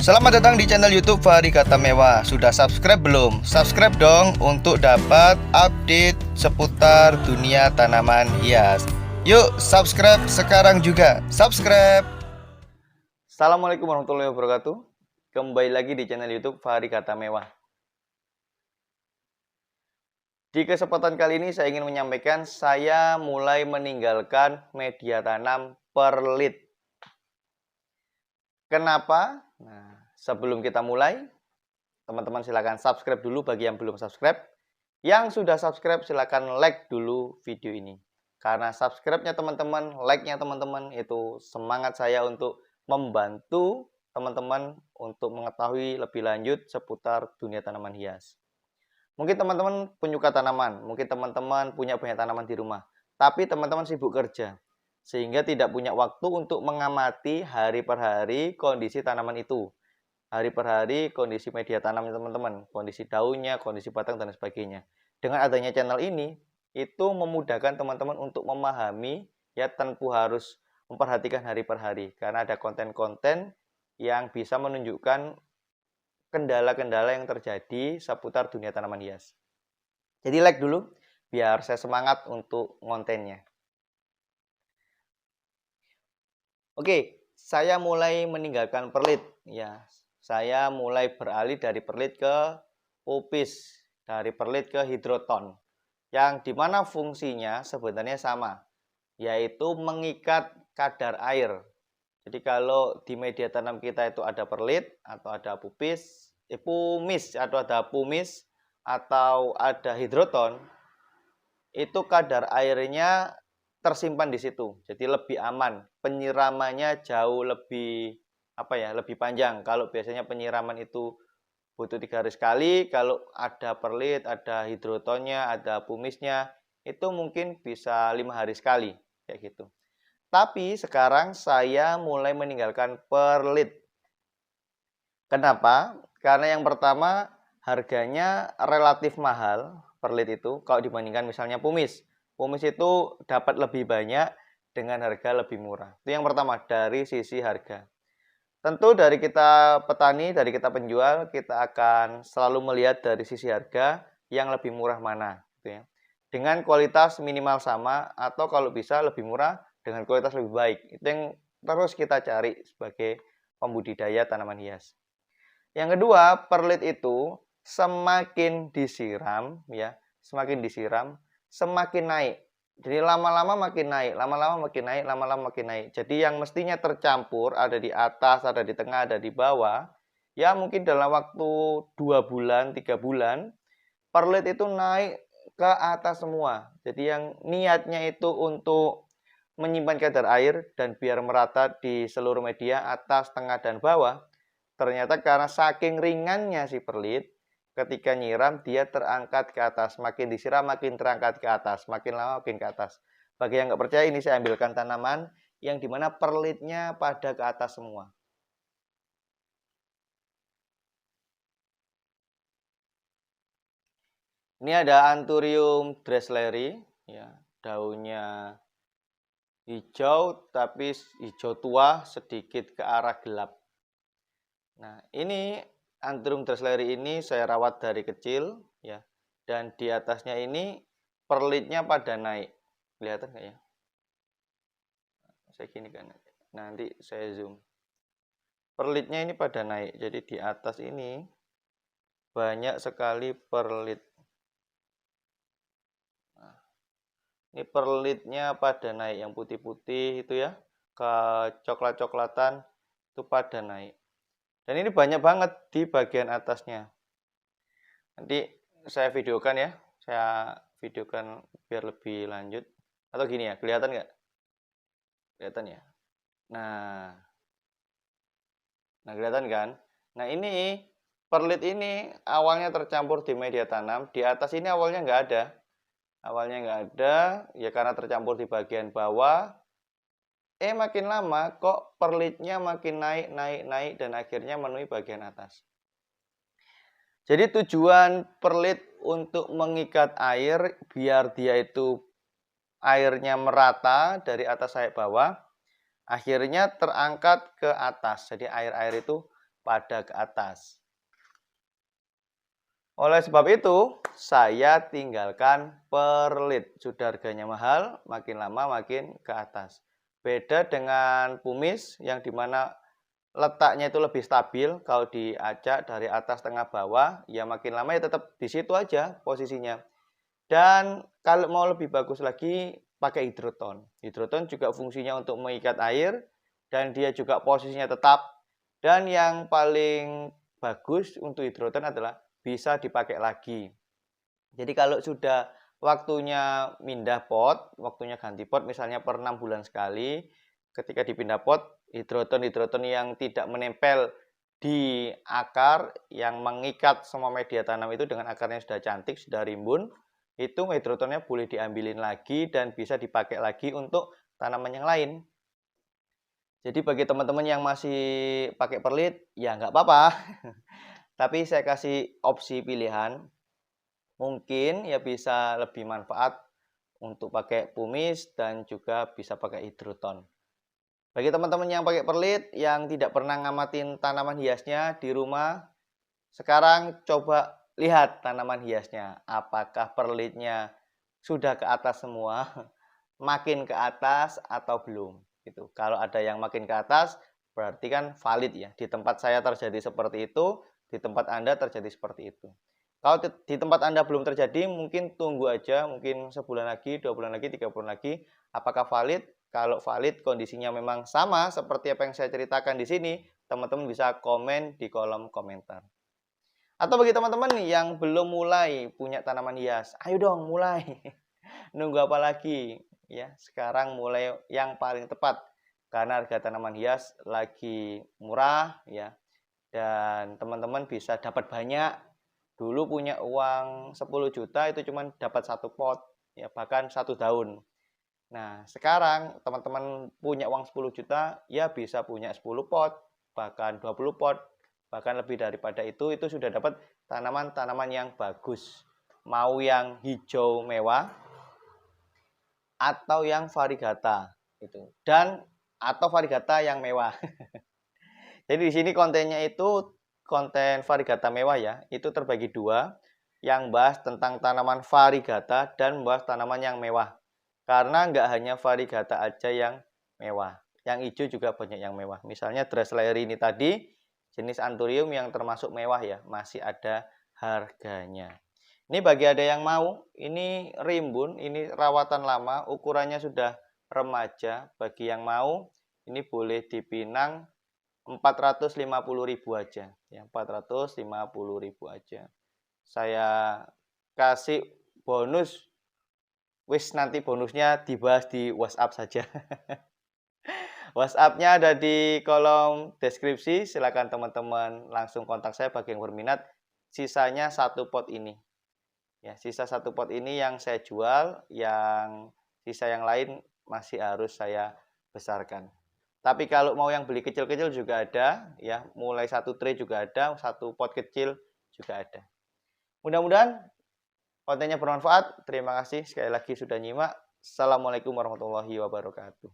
Selamat datang di channel YouTube Fahri Kata Mewah. Sudah subscribe belum? Subscribe dong untuk dapat update seputar dunia tanaman hias. Yuk subscribe sekarang juga. Subscribe. Assalamualaikum warahmatullahi wabarakatuh. Kembali lagi di channel YouTube Fahri Kata Mewah. Di kesempatan kali ini saya ingin menyampaikan saya mulai meninggalkan media tanam perlit. Kenapa? Nah, sebelum kita mulai, teman-teman silakan subscribe dulu bagi yang belum subscribe. Yang sudah subscribe silakan like dulu video ini. Karena subscribe-nya teman-teman, like-nya teman-teman itu semangat saya untuk membantu teman-teman untuk mengetahui lebih lanjut seputar dunia tanaman hias. Mungkin teman-teman penyuka tanaman, mungkin teman-teman punya banyak tanaman di rumah, tapi teman-teman sibuk kerja, sehingga tidak punya waktu untuk mengamati hari per hari kondisi tanaman itu. Hari per hari kondisi media tanamnya teman-teman, kondisi daunnya, kondisi batang, dan sebagainya. Dengan adanya channel ini, itu memudahkan teman-teman untuk memahami, ya tanpa harus memperhatikan hari per hari. Karena ada konten-konten yang bisa menunjukkan kendala-kendala yang terjadi seputar dunia tanaman hias. Jadi like dulu, biar saya semangat untuk kontennya. Oke, saya mulai meninggalkan perlit. Ya, saya mulai beralih dari perlit ke pupis, dari perlit ke hidroton. Yang dimana fungsinya sebenarnya sama, yaitu mengikat kadar air. Jadi kalau di media tanam kita itu ada perlit atau ada pupis, pumis atau ada pumis atau ada hidroton, itu kadar airnya tersimpan di situ. Jadi lebih aman. Penyiramannya jauh lebih lebih panjang. Kalau biasanya penyiraman itu butuh 3 hari sekali, kalau ada perlit, ada hidrotonnya, ada pumisnya, itu mungkin bisa 5 hari sekali, kayak gitu. Tapi sekarang saya mulai meninggalkan perlit. Kenapa? Karena yang pertama harganya relatif mahal, perlit itu kalau dibandingkan misalnya pumis. Pumis itu dapat lebih banyak dengan harga lebih murah. Itu yang pertama dari sisi harga. Tentu dari kita petani, dari kita penjual, kita akan selalu melihat dari sisi harga yang lebih murah mana, gitu ya. Dengan kualitas minimal sama atau kalau bisa lebih murah dengan kualitas lebih baik. Itu yang terus kita cari sebagai pembudidaya tanaman hias. Yang kedua, perlit itu semakin disiram, ya, semakin disiram, semakin naik. Jadi lama-lama makin naik, lama-lama makin naik, lama-lama makin naik. Jadi yang mestinya tercampur ada di atas, ada di tengah, ada di bawah. Ya mungkin dalam waktu 2 bulan, 3 bulan, perlit itu naik ke atas semua. Jadi yang niatnya itu untuk menyimpan kadar air dan biar merata di seluruh media atas, tengah, dan bawah. Ternyata karena saking ringannya si perlit, ketika nyiram dia terangkat ke atas. Makin disiram makin terangkat ke atas, makin lama makin ke atas. Bagi yang nggak percaya, ini saya ambilkan tanaman yang dimana perlitnya pada ke atas semua. Ini ada Anthurium dressleri, ya, daunnya hijau tapi hijau tua sedikit ke arah gelap. Nah, ini Anthurium dressleri ini saya rawat dari kecil, ya, dan di atasnya ini perlitnya pada naik. Kelihatan nggak ya? Saya gini kan, nanti saya zoom. Perlitnya ini pada naik, jadi di atas ini banyak sekali perlit. Nah, ini perlitnya pada naik, yang putih-putih itu ya, ke coklat-coklatan itu pada naik. Dan ini banyak banget di bagian atasnya. Nanti saya videokan ya, saya videokan biar lebih lanjut. Atau gini ya, kelihatan nggak? Kelihatan ya? Nah kelihatan kan? Nah ini perlit ini awalnya tercampur di media tanam, di atas ini awalnya nggak ada. Awalnya nggak ada, ya karena tercampur di bagian bawah. Makin lama kok perlitnya makin naik, dan akhirnya memenuhi bagian atas. Jadi tujuan perlit untuk mengikat air, biar dia itu airnya merata dari atas sampai bawah. Akhirnya terangkat ke atas. Jadi air-air itu pada ke atas. Oleh sebab itu, saya tinggalkan perlit. Sudah harganya mahal, makin lama makin ke atas. Beda dengan pumis yang dimana letaknya itu lebih stabil. Kalau diacak dari atas tengah bawah, ya makin lama ya tetap di situ aja posisinya. Dan kalau mau lebih bagus lagi, pakai hidroton. Hidroton juga fungsinya untuk mengikat air, dan dia juga posisinya tetap. Dan yang paling bagus untuk hidroton adalah bisa dipakai lagi. Jadi kalau sudah waktunya pindah pot, waktunya ganti pot, misalnya per 6 bulan sekali, ketika dipindah pot, hidroton yang tidak menempel di akar, yang mengikat semua media tanam itu dengan akarnya sudah cantik, sudah rimbun, itu hidrotonnya boleh diambilin lagi dan bisa dipakai lagi untuk tanaman yang lain. Jadi bagi teman-teman yang masih pakai perlit, ya nggak apa-apa. Tapi saya kasih opsi pilihan, mungkin ya bisa lebih manfaat untuk pakai pumis dan juga bisa pakai hidroton. Bagi teman-teman yang pakai perlit, yang tidak pernah ngamatin tanaman hiasnya di rumah, sekarang coba lihat tanaman hiasnya. Apakah perlitnya sudah ke atas semua, makin ke atas atau belum. Gitu. Kalau ada yang makin ke atas, berarti kan valid ya. Di tempat saya terjadi seperti itu, di tempat Anda terjadi seperti itu. Kalau di tempat Anda belum terjadi, mungkin tunggu aja, mungkin sebulan lagi, 2 bulan lagi, 3 bulan lagi. Apakah valid? Kalau valid, kondisinya memang sama seperti apa yang saya ceritakan di sini, teman-teman bisa komen di kolom komentar. Atau bagi teman-teman nih yang belum mulai punya tanaman hias, ayo dong mulai. Nunggu apa lagi? Ya, sekarang mulai yang paling tepat. Karena harga tanaman hias lagi murah ya. Dan teman-teman bisa dapat banyak. Dulu punya uang 10 juta itu cuma dapat 1 pot, ya bahkan 1 daun. Nah, sekarang teman-teman punya uang 10 juta, ya bisa punya 10 pot, bahkan 20 pot, bahkan lebih daripada itu sudah dapat tanaman-tanaman yang bagus. Mau yang hijau mewah atau yang variegata itu. Dan atau variegata yang mewah. Jadi di sini kontennya itu konten variegata mewah ya, itu terbagi dua, yang bahas tentang tanaman variegata dan bahas tanaman yang mewah. Karena nggak hanya variegata aja yang mewah, yang hijau juga banyak yang mewah. Misalnya Dressleri ini tadi, jenis anthurium yang termasuk mewah ya, masih ada harganya. Ini bagi ada yang mau, ini rimbun, ini rawatan lama, ukurannya sudah remaja. Bagi yang mau, ini boleh dipinang 450.000 aja ya, 450.000 aja. Saya kasih bonus, wis nanti bonusnya dibahas di WhatsApp saja. WhatsApp-nya ada di kolom deskripsi, silakan teman-teman langsung kontak saya bagi yang berminat. Sisanya 1 pot ini. Ya, sisa 1 pot ini yang saya jual, yang sisa yang lain masih harus saya besarkan. Tapi kalau mau yang beli kecil-kecil juga ada, ya, mulai 1 tray juga ada, 1 pot kecil juga ada. Mudah-mudahan kontennya bermanfaat. Terima kasih sekali lagi sudah nyimak. Assalamualaikum warahmatullahi wabarakatuh.